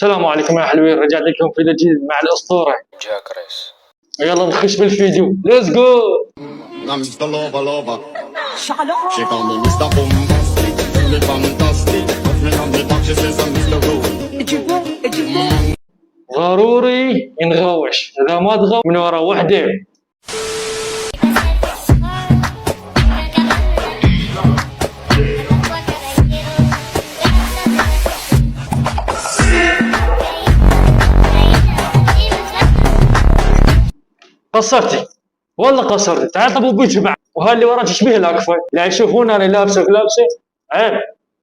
السلام عليكم يا حلوين، رجعت لكم فيديو جديد مع الأسطورة جاك ريس. يلا نخش بالفيديو، ليتس جو. I'm Mr. Lover Lover. She call me Mr. Bombastic, really fantastic. Nothing on the back, she says I'm Mr. Rowe. ضروري نغوش، إذا ما تغوش من ورا وحدة. قصرتي والله قصرتي، تعال طب وبيك بعد، وهاللي وراك تشبيه الاكفه، لا يشوفون انا لابسه ولابسه عيب.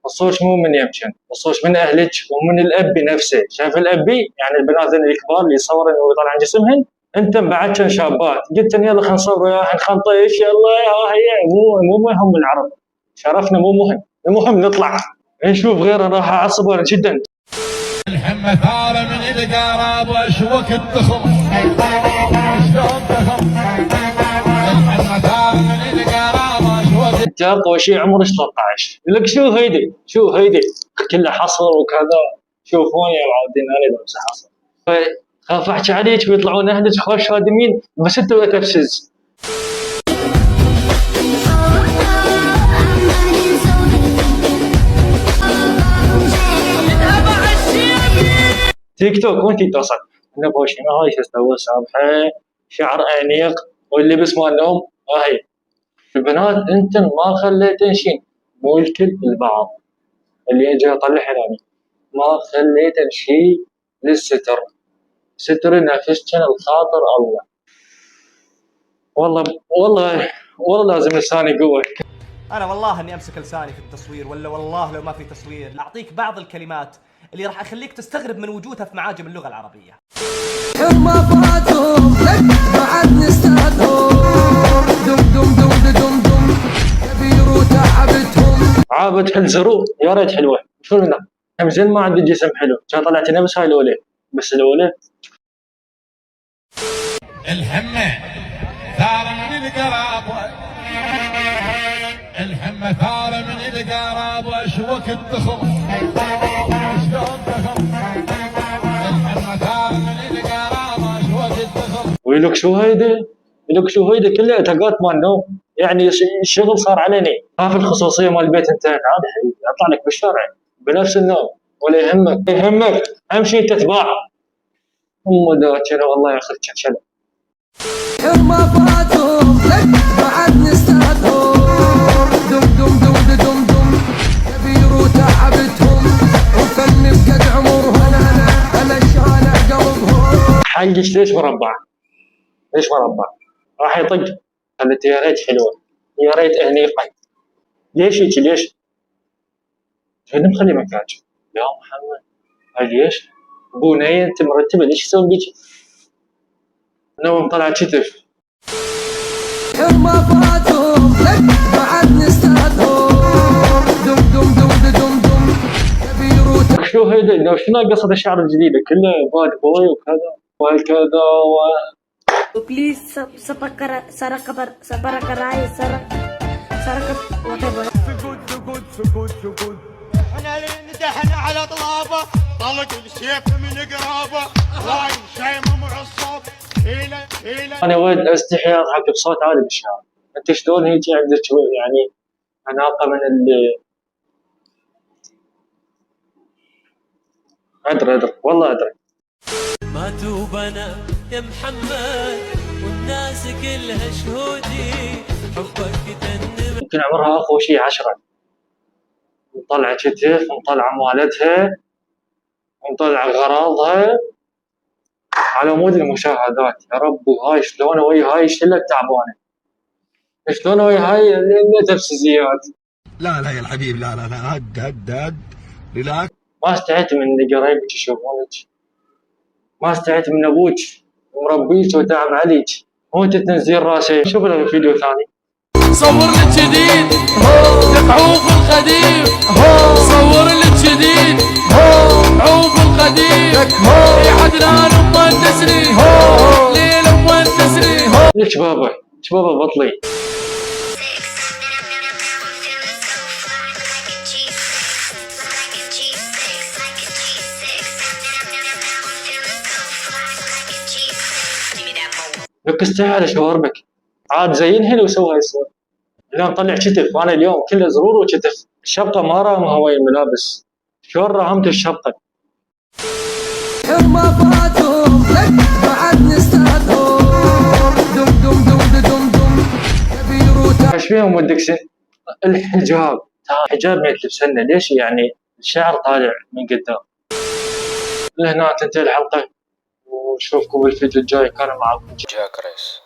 الصوش مو من يمكن، الصوش من اهلك ومن الاب نفسه، شايف الابي يعني البنات الكبار اللي يصورن ويطلع عن جسمهن، انت بعد كان شابات، قلت يلا خلينا نصور وياهن خنطيش يلا ها هي مو مهم العرب، شرفنا مو مهم، المهم نطلع نشوف غيره راح اعصب جدا. الحمى ثار من القراب واشوك الضخم شلون ضخم الحمى ثار من القراب واشوك انت اقوى شيء عمرك 13 لك شو هيدي كله حصر وكذا، شوفون يا معودين انا لابس حصر، خاف احكي عليك ويطلعون اهلك خوش هادمين بس انت ولا تفسز. تيك توك وين تتصل؟ انا بوشنا هاي شو اسوي سابحه شعر انيق واللبس مالهم هاي. البنات انت ما خليتن شيء، مو الكل البعض اللي اجى اطلع هلاني، ما خليتن شيء للستر، ستر نفسكن الخاطر الله. والله لازم لساني قوه. أنا والله إني أمسك لساني في التصوير، ولا والله لو ما في تصوير أعطيك بعض الكلمات اللي راح أخليك تستغرب من وجودها في معاجم اللغة العربية. حرمة فاتهم لك بعد نستاذهم دم دم دم دم دم كبير وتعبتهم عابد حلزرو يا ريت حلوه، شو منها؟ هم زين ما عندي جسم حلو، كان طلعت نفس هاي الاولى، بس الاولى الحمى ثار من القراب الحمى ثار من القراب واشوك الضخم شلون ضخم الحمى ثار من القراب واشوك الضخم. ويلك شو هيدا كلها اتقات مال نوم، يعني الشغل صار عليني، خاف الخصوصيه مال البيت انتهت، عادي حبيبي اطلع لك بالشارع بنفس النوم ولا يهمك اهم شيء تتباع. ذاكره والله ياخذ شلل. حرمة فاتهم لك بعد نستاذهم دم دم دم دم دم كبير وتعبتهم وفن بقد عمرهم انا الشالع قلبهم. حلقش ليش مربع؟ راح يطق، خلت يا ريت حلوه يا ريت انيقه. ليش؟ هذا مخلي مكانك يا محمد، هاي ليش؟ بنيه انت مرتبه ليش تسوي بيك؟ نوم طلع كتف. حرمة فاتهم لك بعد نستاذهم دم دم دم دم دم كبير شو هيدا؟ لو شنو قصة الشعر الجديدة كله باد بوي وكذا Please sabarakai sarakat whatever. سكوت انا اللي ندحن على طلابه طلق السيف من قرابه راي شيء معصب الى انا ود استحي اضحك بصوت عالي بالشارع، انت شلون هيجي عندك يعني اناقه من ادري والله ادري. ما توبنا يا محمد والناس كلها شهودي حبك تنم. يمكن عمرها اخو شي 10، مطلع كتف مطلع مالتها مطلع غراضها على مود المشاهدات. يا رب هاي شلون ويا هاي الشله تعبانه، شلون ويا هاي التفسيزيات. لا يا الحبيب لا هد ريلاكس. ما استعيت من اللي قرايبك يشوفونك، ما استعيت من ابوك مربيك وتعب عليك وانت تنزيل راسي. شوف له فيديو ثاني. صور لك جديد عوف القديم، صور لك جديد عوف القديم يا عدنان ام التسري ليل ام التسري. ليش بابا بطلي. لك استحالة شواربك عاد زينها لي وسوي هاي الصور. اليوم طلع كتف وانا اليوم كله زرور وكتف. الشبقة ما راهم هواي الملابس، شلون راهمت الشبقة؟ حرمة فاتهم لك بعد نستاذهم دم دم دم دم دم كبير ايش فيهم ودك سن؟ الحجاب، الحجاب ما يتلبسنا ليش يعني الشعر طالع من قدام. لهنا تنتهي الحلقة، واشوفكم بالفيديو الجاي. كان معكم جاك ريس.